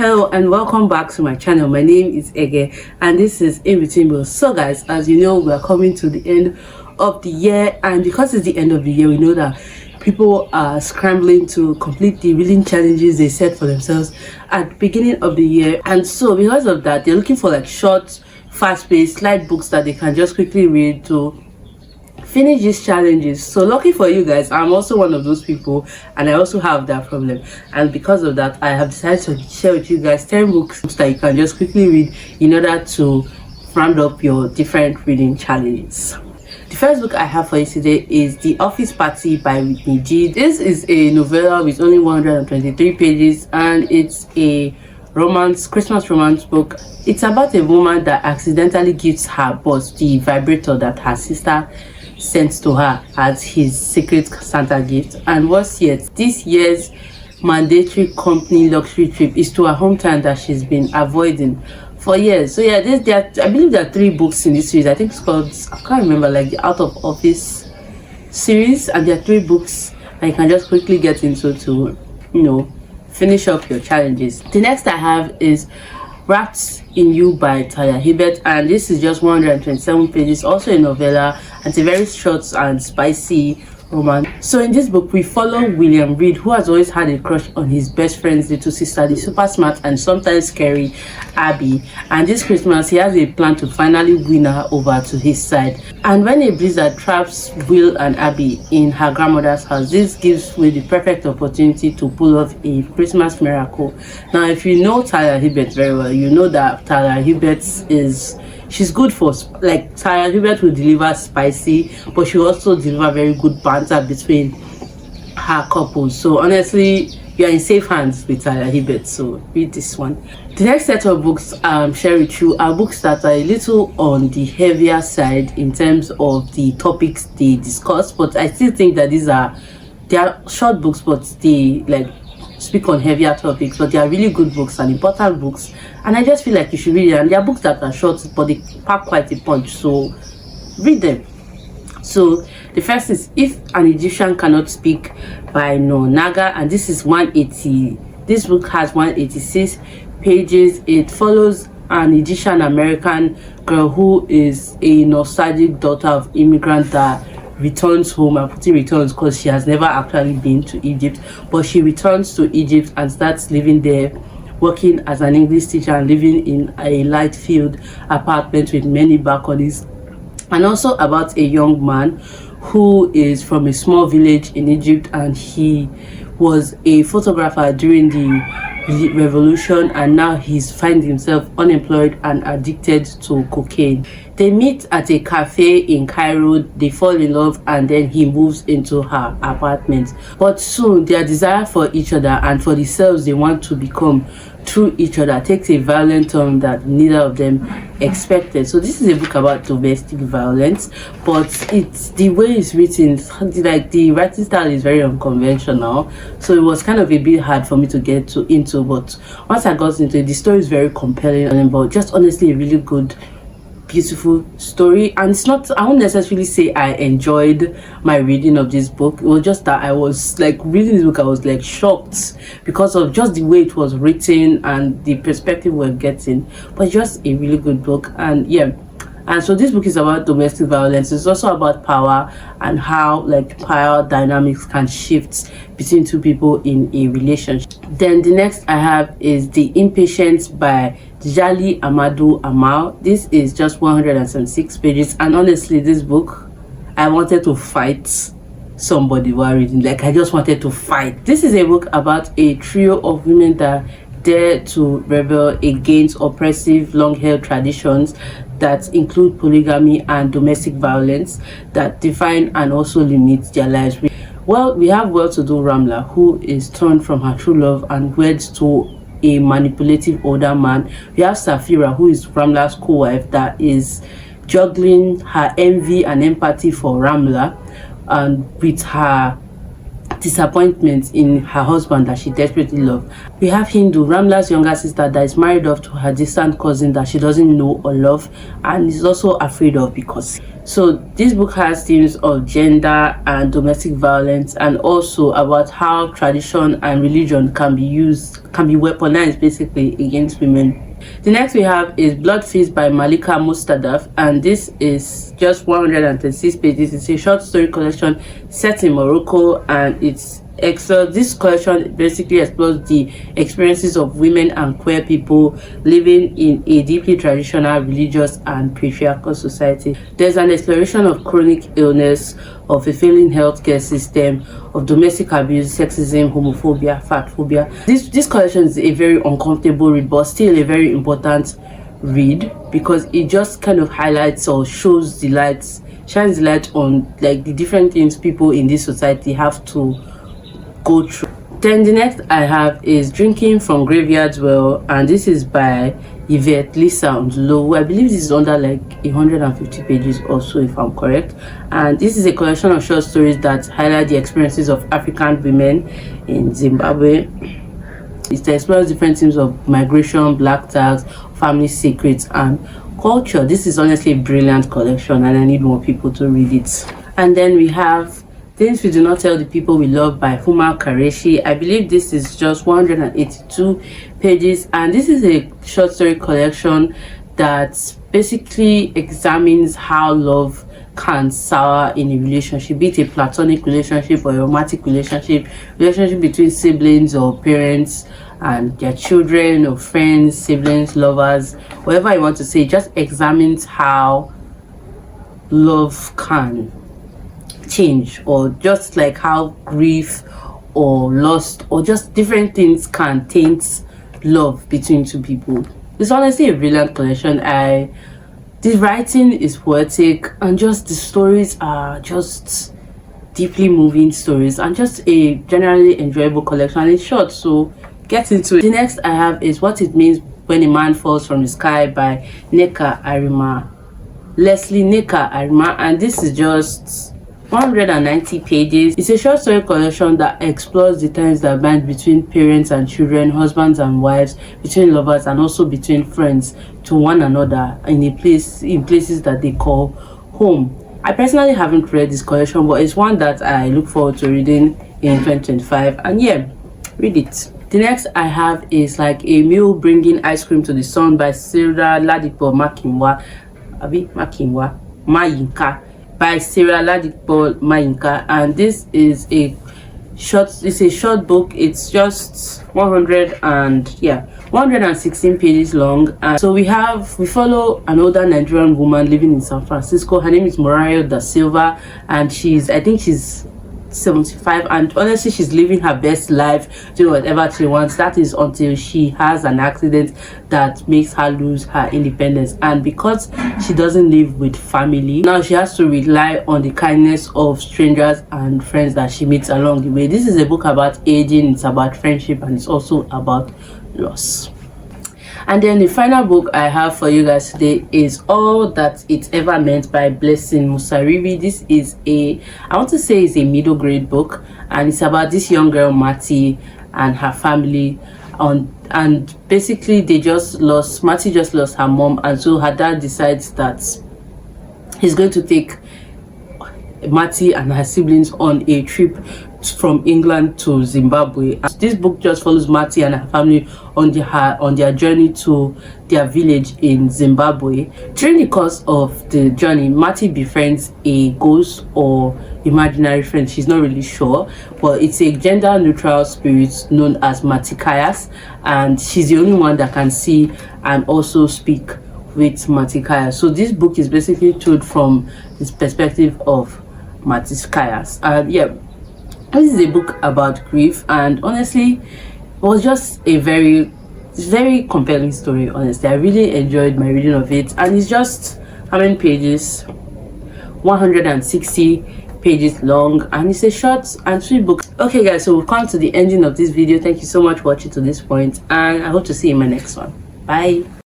Hello and welcome back to my channel. My name is Ege and this is In Between Bills. So guys, as you know, we are coming to the end of the year, and because it's the end of the year, we know that people are scrambling to complete the reading challenges they set for themselves at the beginning of the year. And so because of that, they're looking for like short, fast-paced light books that they can just quickly read to finish these challenges. So lucky for you guys, I'm also one of those people, and I also have that problem. And because of that, I have decided to share with you guys 10 books that you can just quickly read in order to round up your different reading challenges. The first book I have for you today is The Office Party by Whitney G. This is a novella with only 123 pages, and it's a Christmas romance book. It's about a woman that accidentally gives her boss the vibrator that her sister sent to her as his secret Santa gift. And worse yet, this year's mandatory company luxury trip is to her hometown that she's been avoiding for years. So yeah, I believe there are 3 books in this series. I think it's called, I can't remember, like the Out of Office series, and there are 3 books that you can just quickly get into to, you know, finish up your challenges. The next I have is Wrapped in You by Talia Hibbert, and this is just 127 pages, also a novella, and it's a very short and spicy romance. So in this book, we follow William Reed, who has always had a crush on his best friend's little sister, the super smart and sometimes scary Abby. And this Christmas, he has a plan to finally win her over to his side. And when a blizzard traps Will and Abby in her grandmother's house, this gives Will the perfect opportunity to pull off a Christmas miracle. Now, if you know Talia Hibbert very well, you know that Talia Hibbert she's good for, like, Talia Hibbert will deliver spicy, but she also deliver very good banter between her couples. So honestly, you're in safe hands with Talia Hibbert, so read this one. The next set of books share with you are books that are a little on the heavier side in terms of the topics they discuss, but I still think that they are short books, but they like speak on heavier topics, but they are really good books and important books, and I just feel like you should read them. And they are books that are short, but they pack quite a punch, so read them. So the first is If an Egyptian Cannot Speak by Naga, and this is 180. This book has 186 pages. It follows an Egyptian American girl who is a nostalgic daughter of immigrants that returns home. I'm putting returns because she has never actually been to Egypt, but she returns to Egypt and starts living there, working as an English teacher and living in a light field apartment with many balconies. And also about a young man who is from a small village in Egypt, and he was a photographer during the revolution, and now he's finding himself unemployed and addicted to cocaine. They meet at a cafe in Cairo, they fall in love, and then he moves into her apartment. But soon their desire for each other and for the selves they want to become through each other takes a violent turn that neither of them expected. So this is a book about domestic violence, but it's the way it's written, like the writing style is very unconventional, so it was kind of a bit hard for me to get into, but once I got into it, the story is very compelling, and but just honestly a really good, beautiful story. And it's not, I won't necessarily say I enjoyed my reading of this book. It was just that I was like reading this book, I was like shocked because of just the way it was written and the perspective we're getting. But just a really good book. And yeah, and so this book is about domestic violence. It's also about power and how like power dynamics can shift between two people in a relationship. Then the next I have is The Impatient by Jali Amadou Amal. This is just 106 pages, and honestly this book, I wanted to fight somebody while reading. Like, I just wanted to fight. This is a book about a trio of women that dare to rebel against oppressive long-held traditions that include polygamy and domestic violence that define and also limit their lives. Well, we have well-to-do Ramla, who is turned from her true love and weds to a manipulative older man. We have Safira, who is Ramla's co-wife, that is juggling her envy and empathy for Ramla and with her disappointment in her husband that she desperately loved. We have Hindu, Ramla's younger sister, that is married off to her distant cousin that she doesn't know or love and is also afraid of because. So this book has themes of gender and domestic violence, and also about how tradition and religion can be weaponized basically against women. The next we have is Blood Feast by Malika Mustadaf, and this is just 136 pages. It's a short story collection set in Morocco, and this collection basically explores the experiences of women and queer people living in a deeply traditional, religious and patriarchal society. There's an exploration of chronic illness, of a failing healthcare system, of domestic abuse, sexism, homophobia, fatphobia. This collection is a very uncomfortable read, but still a very important read, because it just kind of highlights or shines the light on like the different things people in this society have to go through. Then the next I have is Drinking from Graveyard's Well, and this is by Yvette Lisa Ndulo. I believe this is under like 150 pages or so, if I'm correct. And this is a collection of short stories that highlight the experiences of African women in Zimbabwe. It explores different themes of migration, black tags, family secrets and culture. This is honestly a brilliant collection and I need more people to read it. And then we have Things We Do Not Tell the People We Love by Huma Kareshi. I believe this is just 182 pages, and this is a short story collection that basically examines how love can sour in a relationship, be it a platonic relationship or a romantic relationship between siblings or parents and their children or friends, siblings, lovers, whatever you want to say. It just examines how love can change, or just like how grief or loss or just different things can taint love between two people. It's honestly a brilliant collection. The writing is poetic, and just the stories are just deeply moving stories, and just a generally enjoyable collection. It's short, so get into it. The next I have is What It Means When a Man Falls from the Sky by Leslie Neka Arima, and this is just 190 pages. It's a short story collection that explores the ties that bind between parents and children, husbands and wives, between lovers, and also between friends to one another in places that they call home. I personally haven't read this collection, but it's one that I look forward to reading in 2025, and yeah, read it. The next I have is Like a Mule Bringing Ice Cream to the Sun by Sarah Ladipo Mayinka by Sarah Ladipo Mayinka, and this is a short book. It's just 116 pages long. And so we follow an older Nigerian woman living in San Francisco. Her name is Morayo da Silva, and I think she's 75, and honestly she's living her best life, doing whatever she wants. That is until she has an accident that makes her lose her independence, and because she doesn't live with family now, she has to rely on the kindness of strangers and friends that she meets along the way. This is a book about aging, it's about friendship, and it's also about loss. And then the final book I have for you guys today is All That It Ever Meant by Blessing Musaribi. This is a middle grade book, and it's about this young girl Mati and her family. And basically Mati just lost her mom, and so her dad decides that he's going to take Mati and her siblings on a trip from England to Zimbabwe. This book just follows Mati and her family on their journey to their village in Zimbabwe. During the course of the journey, Mati befriends a ghost or imaginary friend. She's not really sure, but it's a gender neutral spirit known as Matikayas, and she's the only one that can see and also speak with Matikayas. So this book is basically told from this perspective of Matikayas. Yeah, this is a book about grief, and honestly it was just a very compelling story. Honestly, I really enjoyed my reading of it, and it's just how many pages? 160 pages long, and it's a short and sweet book. Okay guys, so we've come to the ending of this video. Thank you so much for watching to this point, and I hope to see you in my next one. Bye.